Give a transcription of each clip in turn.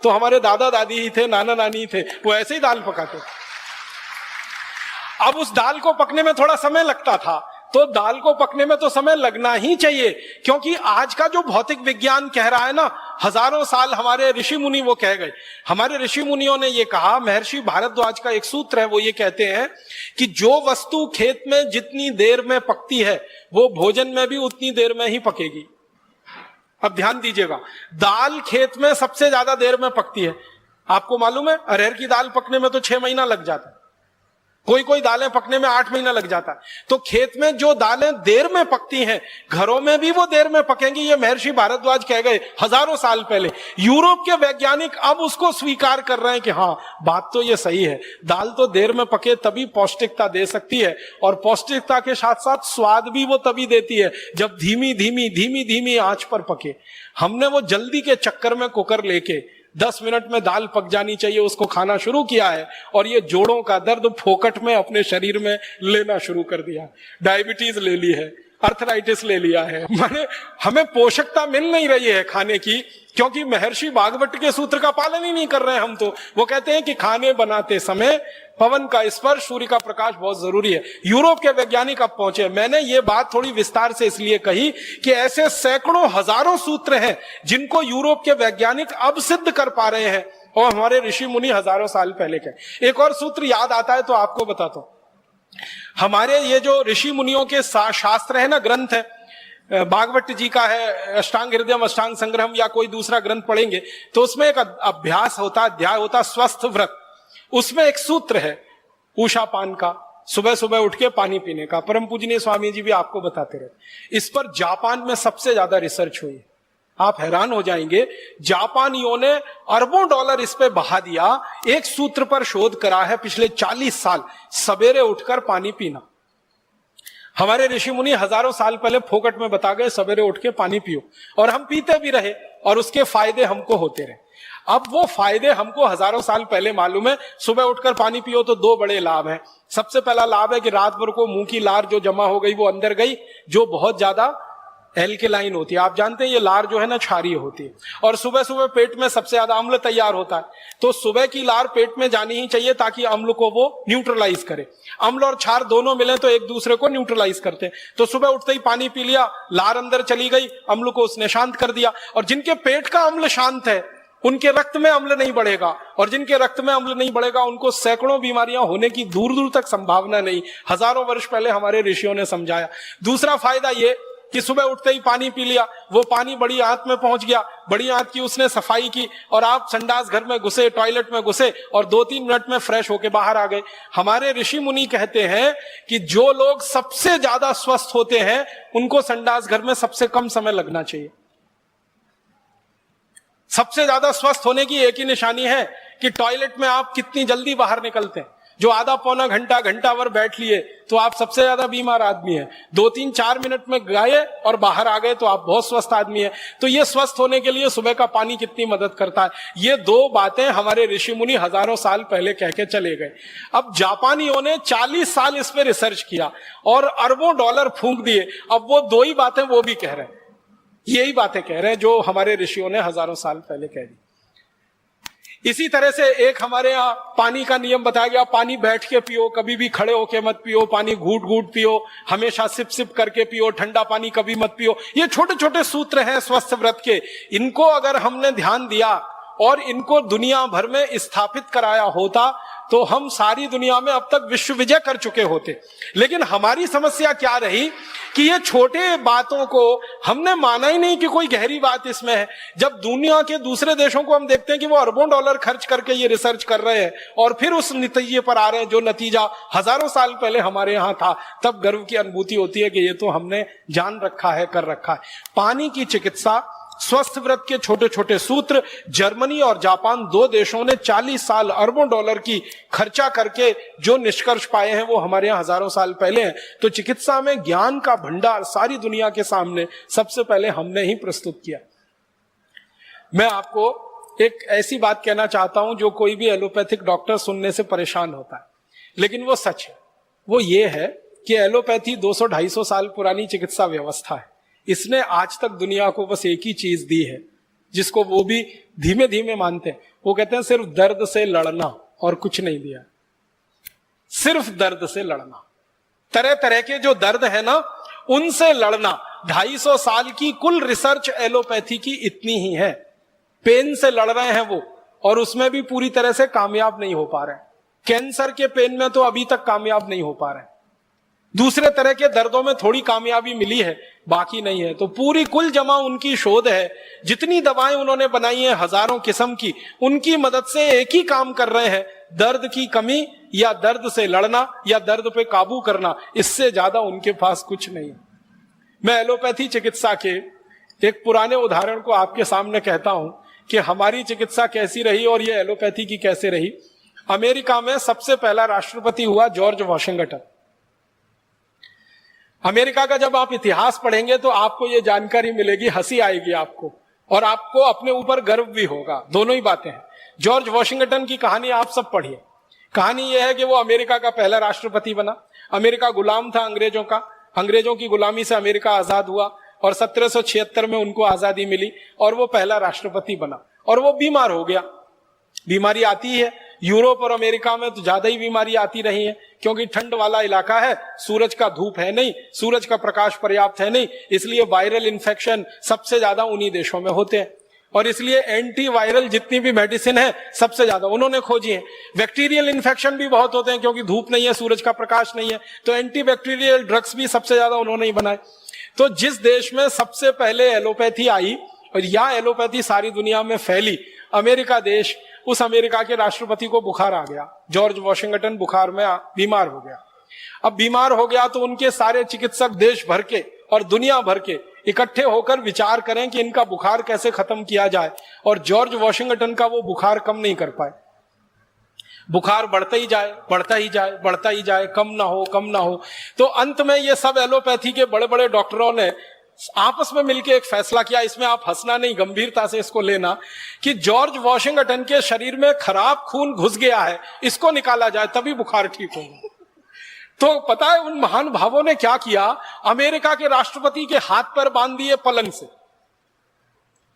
तो हमारे दादा दादी ही थे, नाना नानी थे, वो ऐसे ही दाल पकाते थे। अब उस दाल को पकने में थोड़ा समय लगता था, तो दाल को पकने में तो समय लगना ही चाहिए, क्योंकि आज का जो भौतिक विज्ञान कह रहा है ना, हजारों साल हमारे ऋषि मुनि वो कह गए। हमारे ऋषि मुनियों ने ये कहा, महर्षि भारद्वाज का एक सूत्र है, वो ये कहते हैं कि जो वस्तु खेत में जितनी देर में पकती है वो भोजन में भी उतनी देर में ही पकेगी। अब ध्यान दीजिएगा, दाल खेत में सबसे ज्यादा देर में पकती है। आपको मालूम है अरहर की दाल पकने में तो 6 महीना लग जाता है, कोई कोई दालें पकने में 8 महीना लग जाता है। तो खेत में जो दालें देर में पकती हैं, घरों में भी वो देर में पकेंगी, ये महर्षि भारद्वाज कह गए हजारों साल पहले। यूरोप के वैज्ञानिक अब उसको स्वीकार कर रहे हैं कि हाँ, बात तो ये सही है, दाल तो देर में पके तभी पौष्टिकता दे सकती है, और पौष्टिकता के साथ साथ स्वाद भी वो तभी देती है जब धीमी धीमी धीमी धीमी आंच पर पके। हमने वो जल्दी के चक्कर में कुकर लेके 10 मिनट में दाल पक जानी चाहिए उसको खाना शुरू किया है, और ये जोड़ों का दर्द फोकट में अपने शरीर में लेना शुरू कर दिया। डायबिटीज ले ली है, अर्थराइटिस ले लिया है, माने हमें पोषकता मिल नहीं रही है खाने की, क्योंकि महर्षि भागवत के सूत्र का पालन ही नहीं कर रहे हैं हम। तो वो कहते हैं कि खाने बनाते समय पवन का स्पर्श, सूर्य का प्रकाश बहुत जरूरी है। यूरोप के वैज्ञानिक अब पहुंचे। मैंने ये बात थोड़ी विस्तार से इसलिए कही कि ऐसे सैकड़ों हजारों सूत्र हैं जिनको यूरोप के वैज्ञानिक अब सिद्ध कर पा रहे हैं, और हमारे ऋषि मुनि हजारों साल पहले के। एक और सूत्र याद आता है तो आपको बताता हूं। हमारे ये जो ऋषि मुनियों के शास्त्र है ना, ग्रंथ है, भागवत जी का है अष्टांग हृदयम, अष्टांग संग्रहम, या कोई दूसरा ग्रंथ पढ़ेंगे तो उसमें एक अभ्यास होता, अध्याय होता स्वस्थ व्रत। उसमें एक सूत्र है उषा पान का, सुबह सुबह उठ के पानी पीने का। परम पूजनीय स्वामी जी भी आपको बताते रहे। इस पर जापान में सबसे ज्यादा रिसर्च हुई, आप हैरान हो जाएंगे। जापानियों ने अरबों डॉलर इस पे बहा दिया। एक सूत्र पर शोध करा है पिछले 40 साल, सवेरे उठकर पानी पीना। हमारे ऋषि मुनि हजारों साल पहले फोकट में बता गए सवेरे उठ के पानी पियो, और हम पीते भी रहे और उसके फायदे हमको होते रहे। अब वो फायदे हमको हजारों साल पहले मालूम है। सुबह उठकर पानी पियो तो 2 बड़े लाभ हैं। सबसे पहला लाभ है कि रात भर को मुंह की लार जो जमा हो गई वो अंदर गई, जो बहुत ज्यादा एल्केलाइन होती है। आप जानते हैं ये लार जो है ना क्षारीय होती है, और सुबह सुबह पेट में सबसे ज्यादा अम्ल तैयार होता है, तो सुबह की लार पेट में जानी ही चाहिए ताकि अम्ल को वो न्यूट्रलाइज करे। अम्ल और क्षार दोनों मिले तो एक दूसरे को न्यूट्रलाइज करते हैं। तो सुबह उठते ही पानी पी लिया, लार अंदर चली गई, अम्ल को उसने शांत कर दिया। और जिनके पेट का अम्ल शांत है उनके रक्त में अम्ल नहीं बढ़ेगा, और जिनके रक्त में अम्ल नहीं बढ़ेगा उनको सैकड़ों बीमारियां होने की दूर दूर तक संभावना नहीं। हजारों वर्ष पहले हमारे ऋषियों ने समझाया। दूसरा फायदा ये कि सुबह उठते ही पानी पी लिया, वो पानी बड़ी आंत में पहुंच गया, बड़ी आंत की उसने सफाई की, और आप संडास घर में घुसे, टॉयलेट में घुसे, और 2-3 मिनट में फ्रेश होके बाहर आ गए। हमारे ऋषि मुनि कहते हैं कि जो लोग सबसे ज्यादा स्वस्थ होते हैं उनको संडास घर में सबसे कम समय लगना चाहिए। सबसे ज्यादा स्वस्थ होने की एक ही निशानी है कि टॉयलेट में आप कितनी जल्दी बाहर निकलते हैं। जो आधा पौना घंटा, घंटा भर बैठ लिए तो आप सबसे ज्यादा बीमार आदमी है। 2-3-4 मिनट में गए और बाहर आ गए तो आप बहुत स्वस्थ आदमी है। तो ये स्वस्थ होने के लिए सुबह का पानी कितनी मदद करता है, ये 2 बातें हमारे ऋषि मुनि हजारों साल पहले कह के चले गए। अब जापानियों ने 40 साल इस पे रिसर्च किया और अरबों डॉलर फूंक दिए। अब वो 2 ही बातें वो भी कह रहे हैं, यही बातें कह रहे हैं जो हमारे ऋषियों ने हजारों साल पहले कह दी। इसी तरह से एक हमारे यहाँ पानी का नियम बताया गया, पानी बैठ के पियो, कभी भी खड़े होके मत पियो, पानी घूट घूट पियो, हमेशा सिप सिप करके पियो, ठंडा पानी कभी मत पियो। ये छोटे छोटे सूत्र हैं स्वस्थ व्रत के। इनको अगर हमने ध्यान दिया और इनको दुनिया भर में स्थापित कराया होता तो हम सारी दुनिया में अब तक विश्व विजय कर चुके होते। लेकिन हमारी समस्या क्या रही कि ये छोटे बातों को हमने माना ही नहीं कि कोई गहरी बात इसमें है। जब दुनिया के दूसरे देशों को हम देखते हैं कि वो अरबों डॉलर खर्च करके ये रिसर्च कर रहे हैं और फिर उस नतीजे पर आ रहे हैं जो नतीजा हजारों साल पहले हमारे यहाँ था, तब गर्व की अनुभूति होती है कि ये तो हमने जान रखा है, कर रखा है। पानी की चिकित्सा, स्वस्थ व्रत के छोटे छोटे सूत्र, जर्मनी और जापान 2 देशों ने 40 साल अरबों डॉलर की खर्चा करके जो निष्कर्ष पाए हैं वो हमारे यहाँ हजारों साल पहले हैं। तो चिकित्सा में ज्ञान का भंडार सारी दुनिया के सामने सबसे पहले हमने ही प्रस्तुत किया। मैं आपको एक ऐसी बात कहना चाहता हूं जो कोई भी एलोपैथिक डॉक्टर सुनने से परेशान होता है, लेकिन वो सच है। वो ये है कि एलोपैथी 200-250 साल पुरानी चिकित्सा व्यवस्था है। इसने आज तक दुनिया को बस एक ही चीज दी है, जिसको वो भी धीमे धीमे मानते हैं। वो कहते हैं सिर्फ दर्द से लड़ना और कुछ नहीं दिया, सिर्फ दर्द से लड़ना। तरह तरह के जो दर्द है ना, उनसे लड़ना। 250 साल की कुल रिसर्च एलोपैथी की इतनी ही है। पेन से लड़ रहे हैं वो, और उसमें भी पूरी तरह से कामयाब नहीं हो पा रहे हैं। कैंसर के पेन में तो अभी तक कामयाब नहीं हो पा रहे हैं। दूसरे तरह के दर्दों में थोड़ी कामयाबी मिली है, बाकी नहीं है। तो पूरी कुल जमा उनकी शोध है। जितनी दवाएं उन्होंने बनाई हैं हजारों किस्म की, उनकी मदद से एक ही काम कर रहे हैं, दर्द की कमी या दर्द से लड़ना या दर्द पे काबू करना। इससे ज्यादा उनके पास कुछ नहीं है। मैं एलोपैथी चिकित्सा के एक पुराने उदाहरण को आपके सामने कहता हूं कि हमारी चिकित्सा कैसी रही और ये एलोपैथी की कैसे रही। अमेरिका में सबसे पहला राष्ट्रपति हुआ जॉर्ज वॉशिंगटन। अमेरिका का जब आप इतिहास पढ़ेंगे तो आपको यह जानकारी मिलेगी, हंसी आएगी आपको और आपको अपने ऊपर गर्व भी होगा। दोनों ही बातें हैं। जॉर्ज वॉशिंगटन की कहानी आप सब पढ़िए। कहानी यह है कि वो अमेरिका का पहला राष्ट्रपति बना। अमेरिका गुलाम था अंग्रेजों का, अंग्रेजों की गुलामी से अमेरिका आजाद हुआ और 1776 में उनको आजादी मिली और वो पहला राष्ट्रपति बना। और वो बीमार हो गया। बीमारी आती है, यूरोप और अमेरिका में तो ज्यादा ही बीमारी आती रही है, क्योंकि ठंड वाला इलाका है, सूरज का धूप है नहीं, सूरज का प्रकाश पर्याप्त है नहीं, इसलिए वायरल इन्फेक्शन सबसे ज्यादा उन्हीं देशों में होते हैं। और इसलिए एंटी वायरल जितनी भी मेडिसिन है सबसे ज्यादा उन्होंने खोजी है। बैक्टीरियल इन्फेक्शन भी बहुत होते हैं, क्योंकि धूप नहीं है, सूरज का प्रकाश नहीं है, तो एंटी बैक्टीरियल ड्रग्स भी सबसे ज्यादा उन्होंने ही बनाए। तो जिस देश में सबसे पहले एलोपैथी आई और या एलोपैथी सारी दुनिया में फैली, अमेरिका देश, उस अमेरिका के राष्ट्रपति को बुखार आ गया। जॉर्ज वॉशिंगटन बुखार में बीमार हो गया। अब बीमार हो गया तो उनके सारे चिकित्सक देश भर के और दुनिया भर के इकट्ठे होकर विचार करें कि इनका बुखार कैसे खत्म किया जाए। और जॉर्ज वॉशिंगटन का वो बुखार कम नहीं कर पाए। बुखार बढ़ता ही जाए, बढ़ता ही जाए, बढ़ता ही जाए, कम ना हो, कम ना हो। तो अंत में ये सब एलोपैथी के बड़े बड़े डॉक्टरों ने आपस में मिलकर एक फैसला किया। इसमें आप हंसना नहीं, गंभीरता से इसको लेना, कि जॉर्ज वॉशिंगटन के शरीर में खराब खून घुस गया है, इसको निकाला जाए तभी बुखार ठीक होगा। तो पता है उन महान भावों ने क्या किया? अमेरिका के राष्ट्रपति के हाथ पर बांध दिए, पलंग से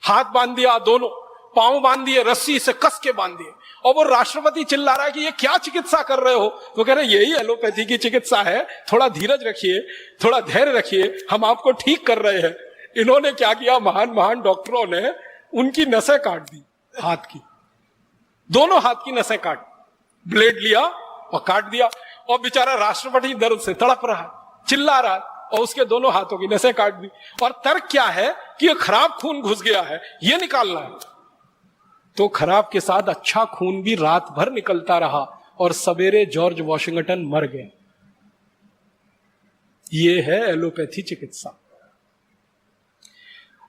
हाथ बांध दिया, दोनों पांव बांध दिए, रस्सी से कस के बांध दिए। और वो राष्ट्रपति चिल्ला रहा है कि ये क्या चिकित्सा कर रहे हो? तो कह रहे यही एलोपैथी की चिकित्सा है, थोड़ा धीरज रखिए, थोड़ा धैर्य रखिए, हम आपको ठीक कर रहे हैं। इन्होंने क्या किया? महान महान डॉक्टरों ने उनकी नसें काट दी, हाथ की, दोनों हाथ की नसें काट, ब्लेड लिया और काट दिया। और बेचारा राष्ट्रपति दर्द से तड़प रहा है, चिल्ला रहा है, और उसके दोनों हाथों की नसें काट दी। और तर्क क्या है कि ये खराब खून घुस गया है, ये निकालना है। तो खराब के साथ अच्छा खून भी रात भर निकलता रहा और सवेरे जॉर्ज वॉशिंगटन मर गए। ये है एलोपैथी चिकित्सा।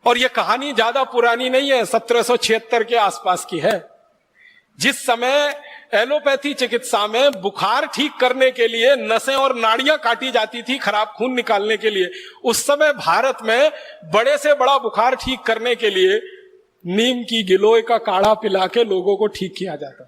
और यह कहानी ज्यादा पुरानी नहीं है, 1776 के आसपास की है। जिस समय एलोपैथी चिकित्सा में बुखार ठीक करने के लिए नसें और नाड़ियां काटी जाती थी खराब खून निकालने के लिए, उस समय भारत में बड़े से बड़ा बुखार ठीक करने के लिए नीम की गिलोय का काढ़ा पिला के लोगों को ठीक किया जाता।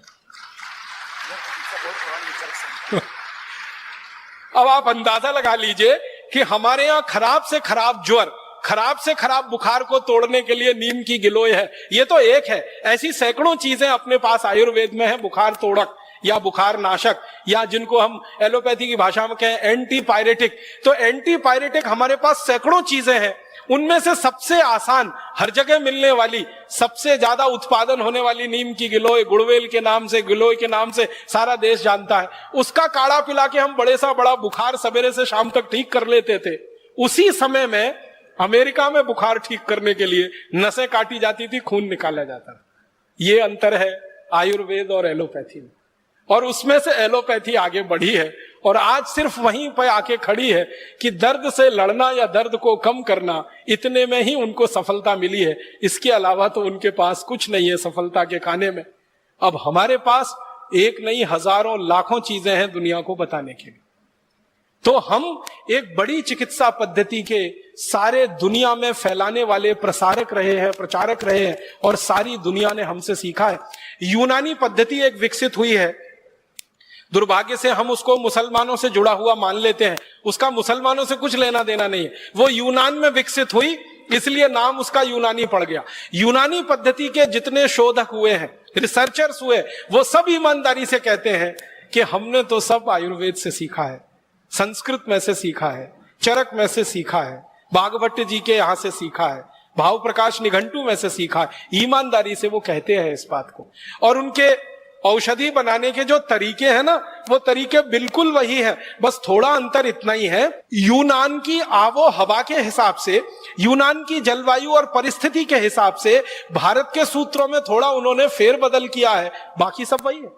अब आप अंदाजा लगा लीजिए कि हमारे यहां खराब से खराब ज्वर, खराब से खराब बुखार को तोड़ने के लिए नीम की गिलोय है। ये तो एक है, ऐसी सैकड़ों चीजें अपने पास आयुर्वेद में है, बुखार तोड़क या बुखार नाशक, या जिनको हम एलोपैथी की भाषा में कहें एंटीपायरेटिक। तो एंटीपायरेटिक हमारे पास सैकड़ों चीजें हैं। उनमें से सबसे आसान, हर जगह मिलने वाली, सबसे ज्यादा उत्पादन होने वाली नीम की गिलोय, गुड़वेल के नाम से, गिलोय के नाम से सारा देश जानता है। उसका काढ़ा पिला के हम बड़े सा बड़ा बुखार सवेरे से शाम तक ठीक कर लेते थे। उसी समय में अमेरिका में बुखार ठीक करने के लिए नसें काटी जाती थी, खून निकाला जाता था। ये अंतर है आयुर्वेद और एलोपैथी में। और उसमें से एलोपैथी आगे बढ़ी है और आज सिर्फ वहीं पर आके खड़ी है कि दर्द से लड़ना या दर्द को कम करना, इतने में ही उनको सफलता मिली है। इसके अलावा तो उनके पास कुछ नहीं है सफलता के खाने में। अब हमारे पास एक नहीं, हजारों लाखों चीजें हैं दुनिया को बताने के लिए। तो हम एक बड़ी चिकित्सा पद्धति के सारे दुनिया में फैलाने वाले प्रसारक रहे हैं, प्रचारक रहे हैं, और सारी दुनिया ने हमसे सीखा है। यूनानी पद्धति एक विकसित हुई है, दुर्भाग्य से हम उसको मुसलमानों से जुड़ा हुआ मान लेते हैं। उसका मुसलमानों से कुछ लेना देना नहीं है। वो यूनान में विकसित हुई इसलिए नाम उसका यूनानी पड़ गया। यूनानी पद्धति के जितने शोधक हुए हैं, रिसर्चर्स हुए, वो सब ईमानदारी से कहते हैं कि हमने तो सब आयुर्वेद से सीखा है, संस्कृत में से सीखा है, चरक में से सीखा है, भागवत जी के यहां से सीखा है, भाव प्रकाश निघंटू में से सीखा है। ईमानदारी से वो कहते हैं इस बात को। और उनके औषधि बनाने के जो तरीके हैं ना, वो तरीके बिल्कुल वही है, बस थोड़ा अंतर इतना ही है, यूनान की आबो हवा के हिसाब से, यूनान की जलवायु और परिस्थिति के हिसाब से भारत के सूत्रों में थोड़ा उन्होंने फेरबदल किया है, बाकी सब वही है।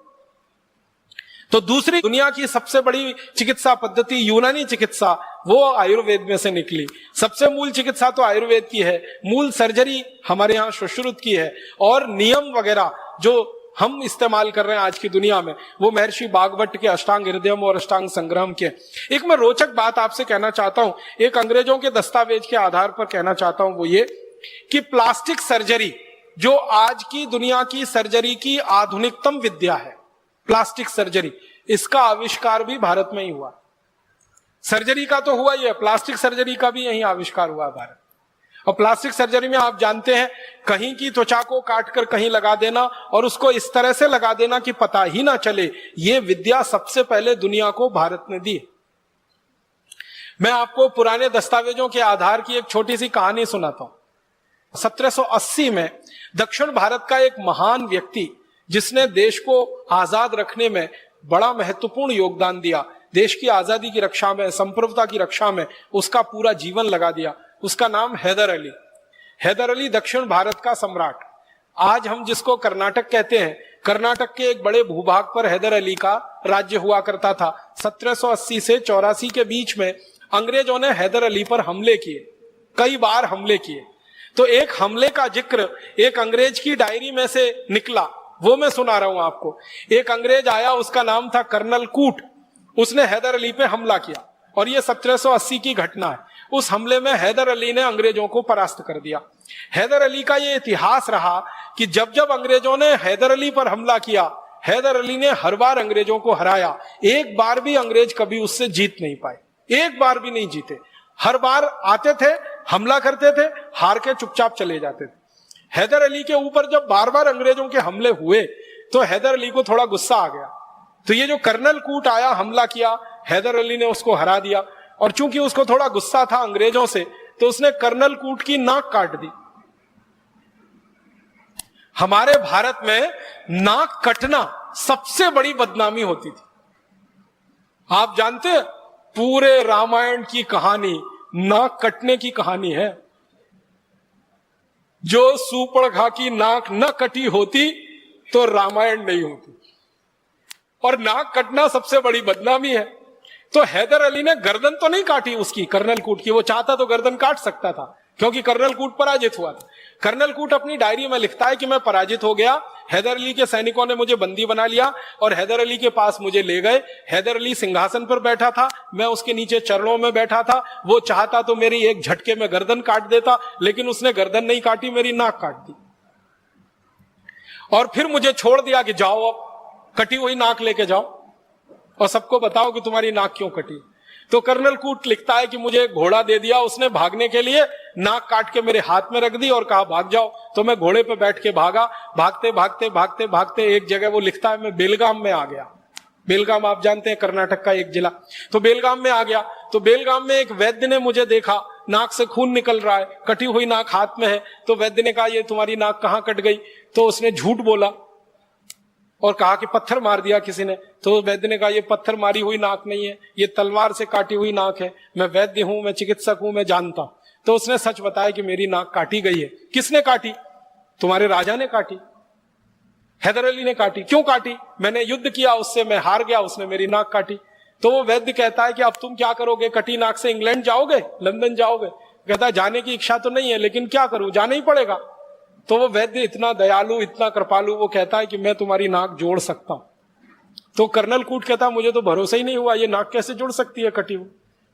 तो दूसरी दुनिया की सबसे बड़ी चिकित्सा पद्धति यूनानी चिकित्सा, वो आयुर्वेद में से निकली। सबसे मूल चिकित्सा तो आयुर्वेद की है, मूल सर्जरी हमारे यहाँ सुश्रुत की है, और नियम वगैरह जो हम इस्तेमाल कर रहे हैं आज की दुनिया में, वो महर्षि भागवत के अष्टांग हृदयम और अष्टांग संग्रहम के। एक मैं रोचक बात आपसे कहना चाहता हूं, एक अंग्रेजों के दस्तावेज के आधार पर कहना चाहता हूं, वो ये कि प्लास्टिक सर्जरी जो आज की दुनिया की सर्जरी की आधुनिकतम विद्या है, प्लास्टिक सर्जरी, इसका आविष्कार भी भारत में ही हुआ। सर्जरी का तो हुआ ही है, प्लास्टिक सर्जरी का भी यही आविष्कार हुआ भारत। और प्लास्टिक सर्जरी में आप जानते हैं, कहीं की त्वचा को काटकर कहीं लगा देना और उसको इस तरह से लगा देना कि पता ही ना चले, ये विद्या सबसे पहले दुनिया को भारत ने दी। मैं आपको पुराने दस्तावेजों के आधार की एक छोटी सी कहानी सुनाता हूं। 1780 में दक्षिण भारत का एक महान व्यक्ति, जिसने देश को आजाद रखने में बड़ा महत्वपूर्ण योगदान दिया, देश की आजादी की रक्षा में, संप्रभुता की रक्षा में उसका पूरा जीवन लगा दिया, उसका नाम हैदर अली। हैदर अली दक्षिण भारत का सम्राट। आज हम जिसको कर्नाटक कहते हैं, कर्नाटक के एक बड़े भूभाग पर हैदर अली का राज्य हुआ करता था। 1780 से 84 के बीच में अंग्रेजों ने हैदर अली पर हमले किए, कई बार हमले किए। तो एक हमले का जिक्र एक अंग्रेज की डायरी में से निकला, वो मैं सुना रहा हूं आपको। एक अंग्रेज आया, उसका नाम था कर्नल कूट, उसने हैदर अली पे हमला किया, और ये 1780 की घटना है। उस हमले में हैदर अली ने अंग्रेजों को परास्त कर दिया। हैदर अली का ये इतिहास रहा कि जब जब अंग्रेजों ने हैदर अली पर हमला किया, हैदर अली ने हर बार अंग्रेजों को हराया। एक बार भी अंग्रेज कभी उससे जीत नहीं पाए, एक बार भी नहीं जीते। हर बार आते थे, हमला करते थे, हार के चुपचाप चले जाते थे। हैदर अली के ऊपर जब बार बार अंग्रेजों के हमले हुए तो हैदर अली को थोड़ा गुस्सा आ गया। तो ये जो कर्नल कूट आया, हमला किया, हैदर अली ने उसको हरा दिया, और चूंकि उसको थोड़ा गुस्सा था अंग्रेजों से, तो उसने कर्नल कूट की नाक काट दी। हमारे भारत में नाक कटना सबसे बड़ी बदनामी होती थी। आप जानते हैं, पूरे रामायण की कहानी नाक कटने की कहानी है। जो सूपड़घा की नाक न कटी होती तो रामायण नहीं होती, और नाक कटना सबसे बड़ी बदनामी है। तो हैदर अली ने गर्दन तो नहीं काटी उसकी, कर्नल कूट की, वो चाहता तो गर्दन काट सकता था, क्योंकि कर्नल कूट पराजित हुआ था। कर्नल कूट अपनी डायरी में लिखता है कि मैं पराजित हो गया, हैदर अली के सैनिकों ने मुझे बंदी बना लिया और हैदर अली के पास मुझे ले गए। हैदर अली सिंहासन पर बैठा था, मैं उसके नीचे चरणों में बैठा था। वो चाहता तो मेरी एक झटके में गर्दन काट देता, लेकिन उसने गर्दन नहीं काटी, मेरी नाक काट दी, और फिर मुझे छोड़ दिया कि जाओ, अब कटी हुई नाक लेके जाओ और सबको बताओ कि तुम्हारी नाक क्यों कटी। तो कर्नल कूट लिखता है कि मुझे एक घोड़ा दे दिया उसने भागने के लिए, नाक काट के मेरे हाथ में रख दी और कहा भाग जाओ। तो मैं घोड़े पे बैठ के भागा, भागते भागते भागते भागते एक जगह, वो लिखता है, मैं बेलगाम में आ गया। बेलगाम आप जानते हैं, कर्नाटक का एक जिला। तो बेलगाम में आ गया, तो बेलगाम में एक वैद्य ने मुझे देखा, नाक से खून निकल रहा है, कटी हुई नाक हाथ में है। तो वैद्य ने कहा, ये तुम्हारी नाक कहाँ कट गई? तो उसने झूठ बोला और कहा कि पत्थर मार दिया किसी ने। तो वैद्य ने कहा, ये पत्थर मारी हुई नाक नहीं है, ये तलवार से काटी हुई नाक है, मैं वैद्य हूं, मैं चिकित्सक हूं, मैं जानता हूं। तो उसने सच बताया कि मेरी नाक काटी गई है। किसने काटी? तुम्हारे राजा ने काटी, हैदर अली ने काटी। क्यों काटी? मैंने युद्ध किया उससे, मैं हार गया, उसने मेरी नाक काटी। तो वो वैद्य कहता है कि अब तुम क्या करोगे? कटी नाक से इंग्लैंड जाओगे, लंदन जाओगे? कहता है, जाने की इच्छा तो नहीं है, लेकिन क्या करूं, जाना ही पड़ेगा। तो वो वैद्य इतना दयालु, इतना कृपालु, वो कहता है कि मैं तुम्हारी नाक जोड़ सकता हूं। तो कर्नल कूट कहता है, मुझे तो भरोसा ही नहीं हुआ, ये नाक कैसे जुड़ सकती है कटी हुई?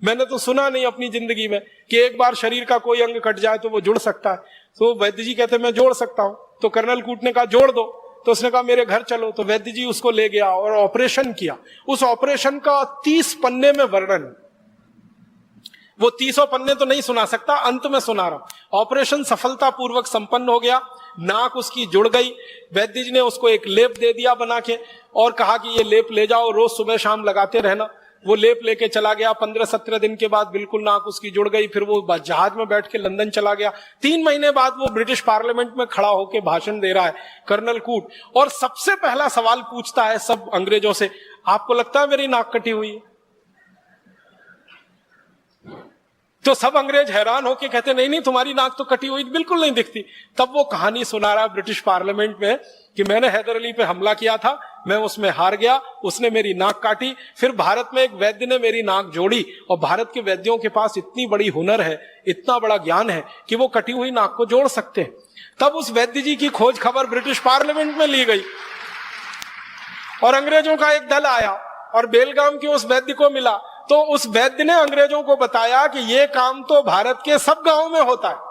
मैंने तो सुना नहीं अपनी जिंदगी में कि एक बार शरीर का कोई अंग कट जाए तो वो जुड़ सकता है। तो वैद्य जी कहते, मैं जोड़ सकता हूं। तो कर्नल कूट ने कहा, जोड़ दो। तो उसने कहा, मेरे घर चलो। तो वैद्य जी उसको ले गया और ऑपरेशन किया। उस ऑपरेशन का 30 पन्ने में वर्णन, वो 300 पन्ने तो नहीं सुना सकता, अंत में सुना रहा हूं। ऑपरेशन सफलतापूर्वक संपन्न हो गया, नाक उसकी जुड़ गई। वैद्य जी ने उसको एक लेप दे दिया बना के और कहा कि ये लेप ले जाओ, रोज सुबह शाम लगाते रहना। वो लेप लेके चला गया। 15-17 दिन के बाद बिल्कुल नाक उसकी जुड़ गई। फिर वो जहाज में बैठ के लंदन चला गया। 3 महीने बाद वो ब्रिटिश पार्लियामेंट में खड़ा होकर भाषण दे रहा है, कर्नल कूट, और सबसे पहला सवाल पूछता है सब अंग्रेजों से, आपको लगता है मेरी नाक कटी हुई है? तो सब अंग्रेज हैरान होके कहते नहीं नहीं, तुम्हारी नाक तो कटी हुई बिल्कुल नहीं दिखती। तब वो कहानी सुना रहा ब्रिटिश पार्लियामेंट में कि मैंने हैदर अली पे हमला किया था, मैं उसमें हार गया, उसने मेरी नाक काटी, फिर भारत में एक वैद्य ने मेरी नाक जोड़ी, और भारत के वैद्यों के पास इतनी बड़ी हुनर है, इतना बड़ा ज्ञान है कि वो कटी हुई नाक को जोड़ सकते हैं। तब उस वैद्य जी की खोज खबर ब्रिटिश पार्लियामेंट में ली गई और अंग्रेजों का एक दल आया और बेलगाम के उस वैद्य को मिला। तो उस वैद्य ने अंग्रेजों को बताया कि यह काम तो भारत के सब गांवों में होता है,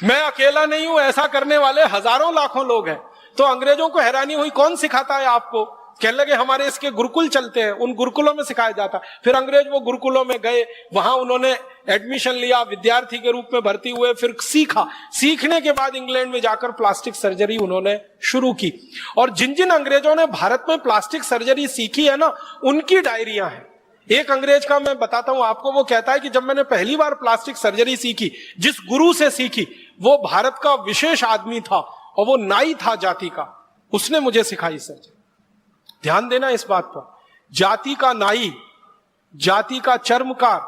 मैं अकेला नहीं हूं, ऐसा करने वाले हजारों लाखों लोग हैं। तो अंग्रेजों को हैरानी हुई, कौन सिखाता है आपको? कहने लगे हमारे इसके गुरुकुल चलते हैं, उन गुरुकुलों में सिखाया जाता। फिर अंग्रेज वो गुरुकुलों में गए, वहां उन्होंने एडमिशन लिया, विद्यार्थी के रूप में भर्ती हुए, फिर सीखा। सीखने के बाद इंग्लैंड में जाकर प्लास्टिक सर्जरी उन्होंने शुरू की। और जिन जिन अंग्रेजों ने भारत में प्लास्टिक सर्जरी सीखी है ना, उनकी डायरियां हैं। एक अंग्रेज का मैं बताता हूं आपको, वो कहता है कि जब मैंने पहली बार प्लास्टिक सर्जरी सीखी, जिस गुरु से सीखी, वो भारत का विशेष आदमी था और वो नाई था जाति का, उसने मुझे सिखाई सर्जरी। ध्यान देना इस बात पर, जाति का नाई, जाति का चर्मकार,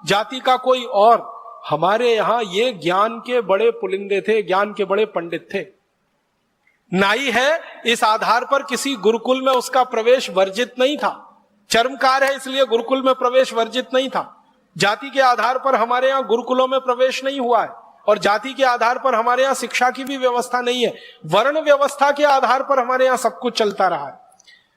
जाति का कोई और। हमारे यहां ये ज्ञान के बड़े पुलिंदे थे, ज्ञान के बड़े पंडित थे। नाई है इस आधार पर किसी गुरुकुल में उसका प्रवेश वर्जित नहीं था, चर्मकार है इसलिए गुरुकुल में प्रवेश वर्जित नहीं था। जाति के आधार पर हमारे यहां गुरुकुलों में प्रवेश नहीं हुआ है, और जाति के आधार पर हमारे यहां शिक्षा की भी व्यवस्था नहीं है। वर्ण व्यवस्था के आधार पर हमारे यहां सब कुछ चलता रहा है।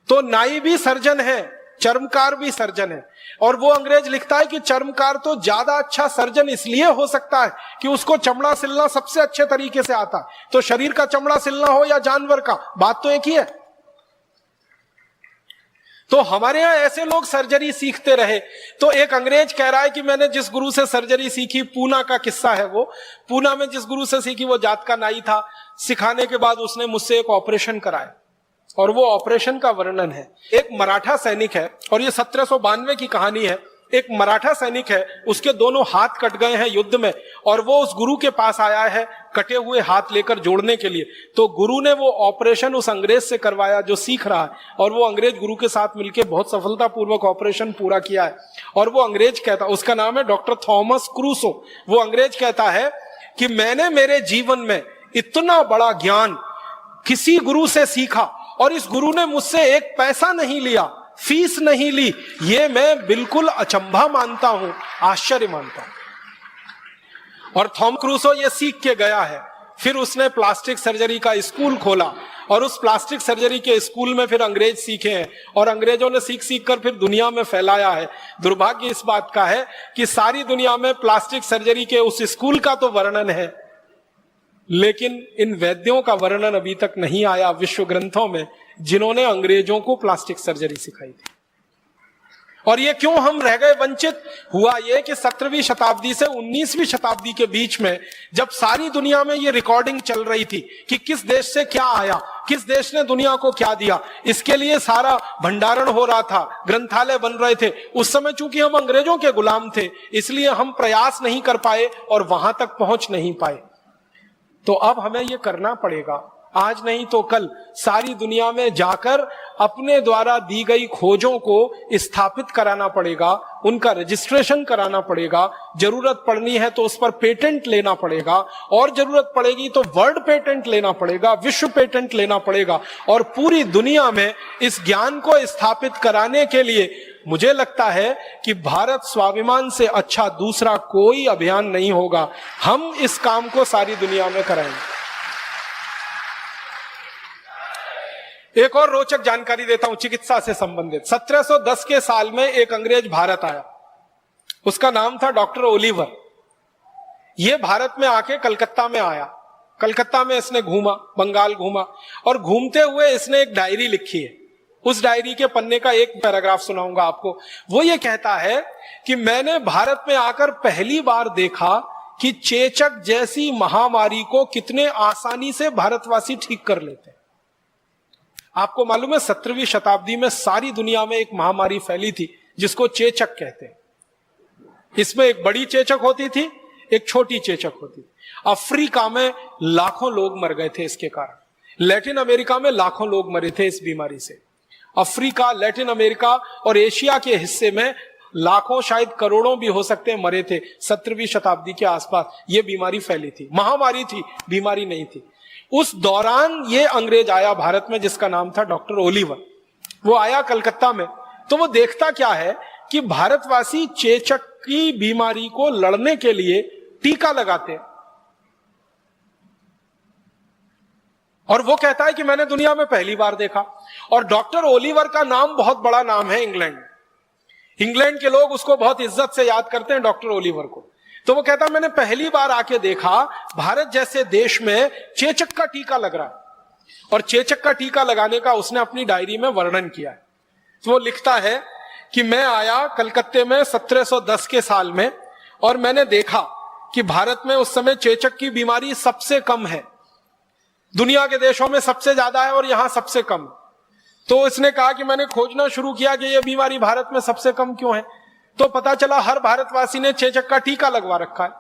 तो नाई भी सर्जन है, चर्मकार भी सर्जन है। और वो अंग्रेज लिखता है कि चर्मकार तो ज्यादा अच्छा सर्जन इसलिए हो सकता है कि उसको चमड़ा सिलना सबसे अच्छे तरीके से आता है। तो शरीर का चमड़ा सिलना हो या जानवर का, बात तो एक ही है। तो हमारे यहां ऐसे लोग सर्जरी सीखते रहे। तो एक अंग्रेज कह रहा है कि मैंने जिस गुरु से सर्जरी सीखी, पूना का किस्सा है वो, पूना में जिस गुरु से सीखी वो जात का नाई था। सिखाने के बाद उसने मुझसे एक ऑपरेशन कराया, और वो ऑपरेशन का वर्णन है। एक मराठा सैनिक है, और ये 1792 की कहानी है। एक मराठा सैनिक है, उसके दोनों हाथ कट गए हैं युद्ध में, और वो उस गुरु के पास आया है कटे हुए हाथ लेकर जोड़ने के लिए। तो गुरु ने वो ऑपरेशन उस अंग्रेज से करवाया जो सीख रहा है, और वो अंग्रेज गुरु के साथ मिलकर बहुत सफलतापूर्वक ऑपरेशन पूरा किया है। और वो अंग्रेज कहता, उसका नाम है डॉक्टर थॉमस क्रूसो। वो अंग्रेज कहता है कि मैंने मेरे जीवन में इतना बड़ा ज्ञान किसी गुरु से सीखा, और इस गुरु ने मुझसे एक पैसा नहीं लिया, फीस नहीं ली। ये मैं बिल्कुल अचंभा मानता हूं, आश्चर्य मानता हूं। और थॉम क्रूसो ये सीख के गया है। फिर उसने प्लास्टिक सर्जरी का स्कूल खोला, और उस प्लास्टिक सर्जरी के स्कूल में फिर अंग्रेज सीखे हैं, और अंग्रेजों ने सीख सीख कर फिर दुनिया में फैलाया है। दुर्भाग्य इस बात का है कि सारी दुनिया में प्लास्टिक सर्जरी के उस स्कूल का तो वर्णन है, लेकिन इन वैद्यों का वर्णन अभी तक नहीं आया विश्व ग्रंथों में, जिन्होंने अंग्रेजों को प्लास्टिक सर्जरी सिखाई थी। और ये क्यों हम रह गए वंचित? हुआ ये कि 17वीं शताब्दी से 19वीं शताब्दी के बीच में, जब सारी दुनिया में ये रिकॉर्डिंग चल रही थी कि किस देश से क्या आया, किस देश ने दुनिया को क्या दिया, इसके लिए सारा भंडारण हो रहा था, ग्रंथालय बन रहे थे। उस समय चूंकि हम अंग्रेजों के गुलाम थे, इसलिए हम प्रयास नहीं कर पाए और वहां तक पहुंच नहीं पाए। तो अब हमें यह करना पड़ेगा, आज नहीं तो कल सारी दुनिया में जाकर अपने द्वारा दी गई खोजों को स्थापित कराना पड़ेगा, उनका रजिस्ट्रेशन कराना पड़ेगा। जरूरत पड़नी है तो उस पर पेटेंट लेना पड़ेगा, और जरूरत पड़ेगी तो वर्ल्ड पेटेंट लेना पड़ेगा, विश्व पेटेंट लेना पड़ेगा। और पूरी दुनिया में इस ज्ञान को स्थापित कराने के लिए मुझे लगता है कि भारत स्वाभिमान से अच्छा दूसरा कोई अभियान नहीं होगा। हम इस काम को सारी दुनिया में कराएंगे। एक और रोचक जानकारी देता हूं चिकित्सा से संबंधित। 1710 के साल में एक अंग्रेज भारत आया, उसका नाम था डॉक्टर ओलिवर। यह भारत में आके कलकत्ता में आया। कलकत्ता में इसने घूमा, बंगाल घूमा, और घूमते हुए इसने एक डायरी लिखी है। उस डायरी के पन्ने का एक पैराग्राफ सुनाऊंगा आपको। वो ये कहता है कि मैंने भारत में आकर पहली बार देखा कि चेचक जैसी महामारी को कितने आसानी से भारतवासी ठीक कर लेते हैं। आपको मालूम है 17वीं शताब्दी में सारी दुनिया में एक महामारी फैली थी जिसको चेचक कहते हैं। इसमें एक बड़ी चेचक होती थी, एक छोटी चेचक होती थी। अफ्रीका में लाखों लोग मर गए थे इसके कारण। लैटिन अमेरिका में लाखों लोग मरे थे इस बीमारी से। अफ्रीका, लैटिन अमेरिका और एशिया के हिस्से में लाखों, शायद करोड़ों भी हो सकते हैं, मरे थे 17वीं शताब्दी के आसपास। यह बीमारी फैली थी, महामारी थी, बीमारी नहीं थी। उस दौरान ये अंग्रेज आया भारत में जिसका नाम था डॉक्टर ओलिवर। वो आया कलकत्ता में, तो वो देखता क्या है कि भारतवासी चेचक की बीमारी को लड़ने के लिए टीका लगाते हैं। और वो कहता है कि मैंने दुनिया में पहली बार देखा। और डॉक्टर ओलिवर का नाम बहुत बड़ा नाम है इंग्लैंड में। इंग्लैंड के लोग उसको बहुत इज्जत से याद करते हैं, डॉक्टर ओलिवर को। तो वो कहता है मैंने पहली बार आके देखा भारत जैसे देश में चेचक का टीका लग रहा है। और चेचक का टीका लगाने का उसने अपनी डायरी में वर्णन किया है। तो वो लिखता है कि मैं आया कलकत्ते में 1710 के साल में, और मैंने देखा कि भारत में उस समय चेचक की बीमारी सबसे कम है। दुनिया के देशों में सबसे ज्यादा है और यहां सबसे कम। तो इसने कहा कि मैंने खोजना शुरू किया कि यह बीमारी भारत में सबसे कम क्यों है। तो पता चला हर भारतवासी ने चेचक का टीका लगवा रखा है।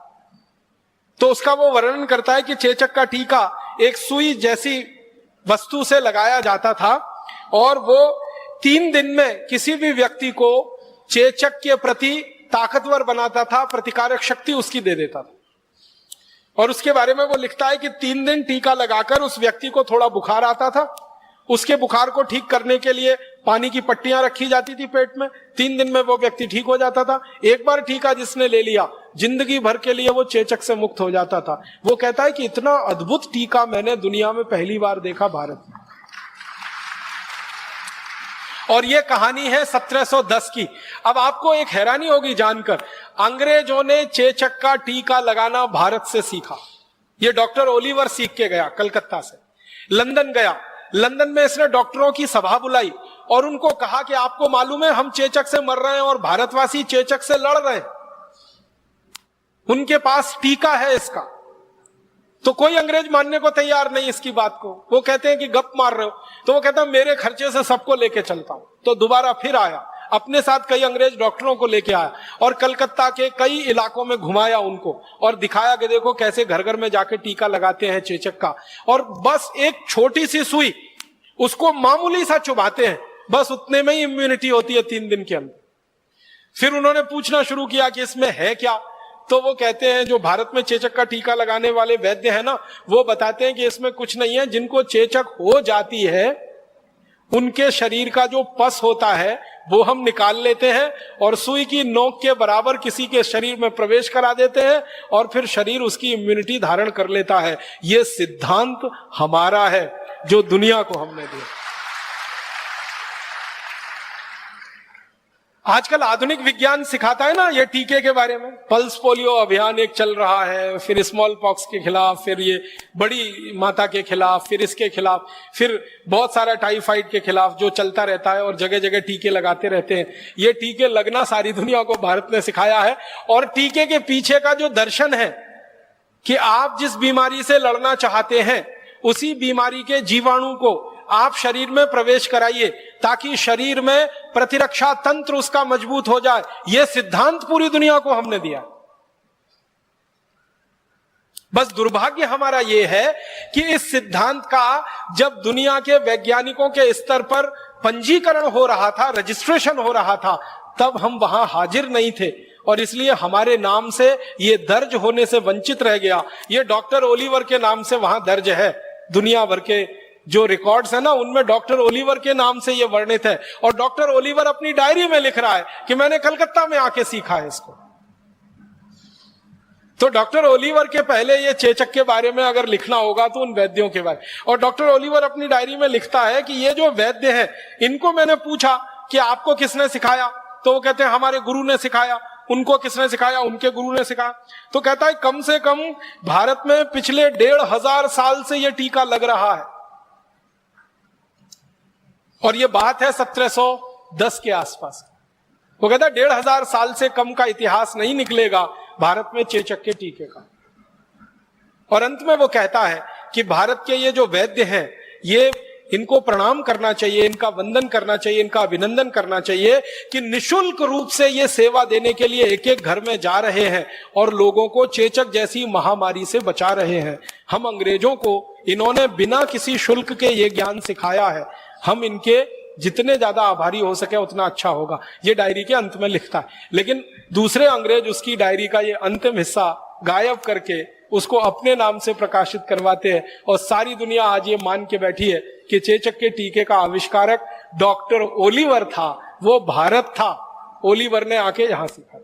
तो उसका वो वर्णन करता है कि चेचक का टीका एक सुई जैसी वस्तु से लगाया जाता था, और वो 3 दिन में किसी भी व्यक्ति को चेचक के प्रति ताकतवर बनाता था, प्रतिकारक शक्ति उसकी दे देता था। और उसके बारे में वो लिखता है कि 3 दिन टीका लगाकर उस व्यक्ति को थोड़ा बुखार आता था। उसके बुखार को ठीक करने के लिए पानी की पट्टियां रखी जाती थी पेट में। 3 दिन में वो व्यक्ति ठीक हो जाता था। एक बार टीका जिसने ले लिया, जिंदगी भर के लिए वो चेचक से मुक्त हो जाता था। वो कहता है कि इतना अद्भुत टीका मैंने दुनिया में पहली बार देखा भारत में। और ये कहानी है 1710 की। अब आपको एक हैरानी होगी जानकर, अंग्रेजों ने चेचक का टीका लगाना भारत से सीखा। ये डॉक्टर ओलिवर सीख के गया कलकत्ता से, लंदन गया। लंदन में इसने डॉक्टरों की सभा बुलाई और उनको कहा कि आपको मालूम है हम चेचक से मर रहे हैं और भारतवासी चेचक से लड़ रहे हैं, उनके पास टीका है इसका। तो कोई अंग्रेज मानने को तैयार नहीं इसकी बात को। वो कहते हैं कि गप मार रहे हो। तो वो कहता है मेरे खर्चे से सबको लेके चलता हूं। तो दोबारा फिर आया, अपने साथ कई अंग्रेज डॉक्टरों को लेके आया और कलकत्ता के कई इलाकों में घुमाया उनको और दिखाया कि देखो कैसे घर घर में जाके टीका लगाते हैं चेचक का। और बस एक छोटी सी सुई, उसको मामूली सा चुभाते हैं, बस उतने में ही इम्यूनिटी होती है 3 दिन के अंदर। फिर उन्होंने पूछना शुरू किया कि इसमें है क्या। तो वो कहते हैं, जो भारत में चेचक का टीका लगाने वाले वैद्य हैं ना, वो बताते हैं कि इसमें कुछ नहीं है। जिनको चेचक हो जाती है उनके शरीर का जो पस होता है वो हम निकाल लेते हैं और सुई की नोक के बराबर किसी के शरीर में प्रवेश करा देते हैं और फिर शरीर उसकी इम्यूनिटी धारण कर लेता है। ये सिद्धांत हमारा है जो दुनिया को हमने दिया। आजकल आधुनिक विज्ञान सिखाता है ना ये टीके के बारे में। पल्स पोलियो अभियान एक चल रहा है, फिर स्मॉल पॉक्स के खिलाफ, फिर ये बड़ी माता के खिलाफ, फिर इसके खिलाफ, फिर बहुत सारा टाइफाइड के खिलाफ जो चलता रहता है और जगह जगह टीके लगाते रहते हैं। ये टीके लगना सारी दुनिया को भारत ने सिखाया है। और टीके के पीछे का जो दर्शन है कि आप जिस बीमारी से लड़ना चाहते हैं उसी बीमारी के जीवाणु को आप शरीर में प्रवेश कराइए ताकि शरीर में प्रतिरक्षा तंत्र उसका मजबूत हो जाए। यह सिद्धांत पूरी दुनिया को हमने दिया। बस दुर्भाग्य हमारा यह है कि इस सिद्धांत का जब दुनिया के वैज्ञानिकों के स्तर पर पंजीकरण हो रहा था, रजिस्ट्रेशन हो रहा था, तब हम वहां हाजिर नहीं थे और इसलिए हमारे नाम से यह दर्ज होने से वंचित रह गया। यह डॉक्टर ओलिवर के नाम से वहां दर्ज है। दुनिया भर के जो रिकॉर्ड्स है ना उनमें डॉक्टर ओलिवर के नाम से यह वर्णित है। और डॉक्टर ओलिवर अपनी डायरी में लिख रहा है कि मैंने कलकत्ता में आके सीखा है इसको। तो डॉक्टर ओलिवर के पहले ये चेचक के बारे में अगर लिखना होगा तो उन वैद्यों के बारे। और डॉक्टर ओलिवर अपनी डायरी में लिखता है कि ये जो वैद्य है इनको मैंने पूछा कि आपको किसने सिखाया, तो वो कहते हैं हमारे गुरु ने सिखाया। उनको किसने सिखाया, उनके गुरु ने सिखाया। तो कहता है कम से कम भारत में पिछले 1500 साल से यह टीका लग रहा है और ये बात है 1710 के आसपास। वो कहता है 1500 साल से कम का इतिहास नहीं निकलेगा भारत में चेचक के टीके का। और अंत में वो कहता है कि भारत के ये जो वैद्य हैं, ये इनको प्रणाम करना चाहिए, इनका वंदन करना चाहिए, इनका अभिनंदन करना चाहिए कि निशुल्क रूप से ये सेवा देने के लिए एक एक घर में जा रहे हैं और लोगों को चेचक जैसी महामारी से बचा रहे हैं। हम अंग्रेजों को इन्होंने बिना किसी शुल्क के ये ज्ञान सिखाया है, हम इनके जितने ज्यादा आभारी हो सके उतना अच्छा होगा। ये डायरी के अंत में लिखता है। लेकिन दूसरे अंग्रेज उसकी डायरी का ये अंतिम हिस्सा गायब करके उसको अपने नाम से प्रकाशित करवाते हैं और सारी दुनिया आज ये मान के बैठी है कि चेचक के टीके का आविष्कारक डॉक्टर ओलिवर था, वो भारत था। ओलिवर ने आके यहां सिखा।